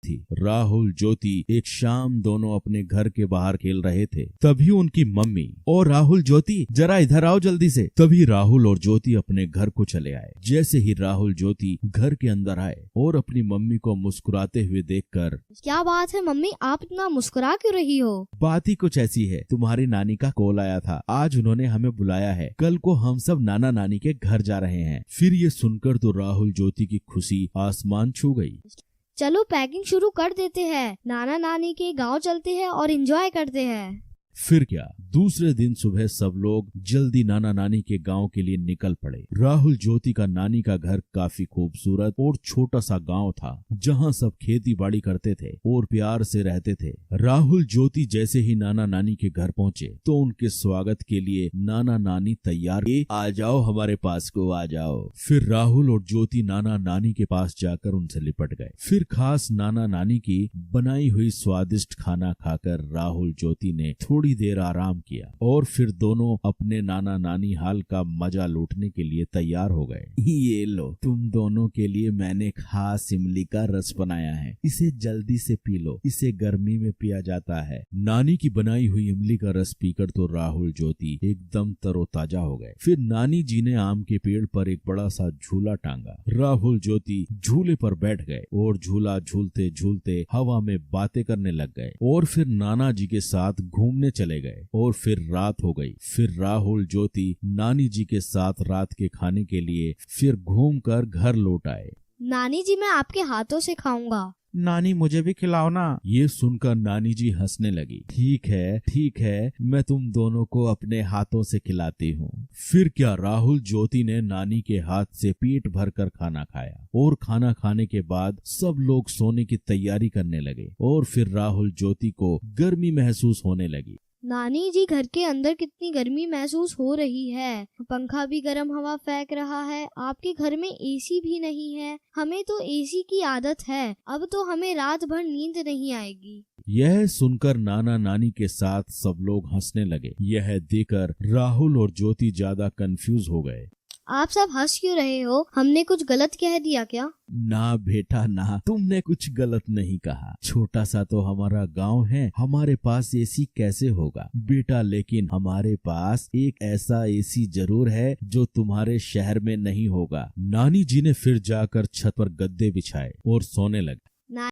थी। राहुल ज्योति एक शाम दोनों अपने घर के बाहर खेल रहे थे। तभी उनकी मम्मी, और राहुल ज्योति जरा इधर आओ जल्दी से। तभी राहुल और ज्योति अपने घर को चले आए। जैसे ही राहुल ज्योति घर के अंदर आए और अपनी मम्मी को मुस्कुराते हुए देखकर, क्या बात है मम्मी, आप इतना मुस्कुरा क्यों रही हो? बात ही कुछ ऐसी है, तुम्हारी नानी का कॉल आया था, आज उन्होंने हमें बुलाया है, कल को हम सब नाना नानी के घर जा रहे हैं। फिर ये सुनकर तो राहुल ज्योति की खुशी आसमान छू गई। चलो पैकिंग शुरू कर देते हैं, नाना नानी के गांव चलते हैं और एंजॉय करते हैं। फिर क्या, दूसरे दिन सुबह सब लोग जल्दी नाना नानी के गांव के लिए निकल पड़े। राहुल ज्योति का नानी का घर काफी खूबसूरत और छोटा सा गांव था, जहां सब खेती बाड़ी करते थे और प्यार से रहते थे। राहुल ज्योति जैसे ही नाना नानी के घर पहुंचे तो उनके स्वागत के लिए नाना नानी तैयार, आ जाओ हमारे पास को आ जाओ। फिर राहुल और ज्योति नाना नानी के पास जाकर उनसे लिपट गए। फिर खास नाना नानी की बनाई हुई स्वादिष्ट खाना खाकर राहुल ज्योति ने थोड़ी देर आराम किया और फिर दोनों अपने नाना नानी हाल का मजा लूटने के लिए तैयार हो गए। ये लो, तुम दोनों के लिए मैंने खास इमली का रस बनाया है, इसे जल्दी से पी लो, इसे गर्मी में पिया जाता है। नानी की बनाई हुई इमली का रस पीकर तो राहुल ज्योति एकदम तरोताजा हो गए। फिर नानी जी ने आम के पेड़ पर एक बड़ा सा झूला टांगा। राहुल ज्योति झूले पर बैठ गए और झूला झूलते झूलते हवा में बातें करने लग गए और फिर नाना जी के साथ घूमने चले गए। और फिर रात हो गई। फिर राहुल ज्योति नानी जी के साथ रात के खाने के लिए फिर घूमकर घर लौट आए। नानी जी, मैं आपके हाथों से खाऊंगा। नानी मुझे भी खिलाओ ना। ये सुनकर नानी जी हंसने लगी। ठीक है, मैं तुम दोनों को अपने हाथों से खिलाती हूँ। फिर क्या, राहुल ज्योति ने नानी के हाथ से पेट भर कर खाना खाया और खाना खाने के बाद सब लोग सोने की तैयारी करने लगे और फिर राहुल ज्योति को गर्मी महसूस होने लगी। नानी जी, घर के अंदर कितनी गर्मी महसूस हो रही है, पंखा भी गर्म हवा फेंक रहा है, आपके घर में एसी भी नहीं है। हमें तो एसी की आदत है, अब तो हमें रात भर नींद नहीं आएगी। यह सुनकर नाना नानी के साथ सब लोग हंसने लगे। यह देखकर राहुल और ज्योति ज्यादा कंफ्यूज हो गए। आप सब हंस क्यों रहे हो? हमने कुछ गलत कह दिया क्या? ना बेटा ना, तुमने कुछ गलत नहीं कहा। छोटा सा तो हमारा गांव है, हमारे पास एसी कैसे होगा बेटा, लेकिन हमारे पास एक ऐसा एसी जरूर है जो तुम्हारे शहर में नहीं होगा। नानी जी ने फिर जाकर छत पर गद्दे बिछाए और सोने लगे।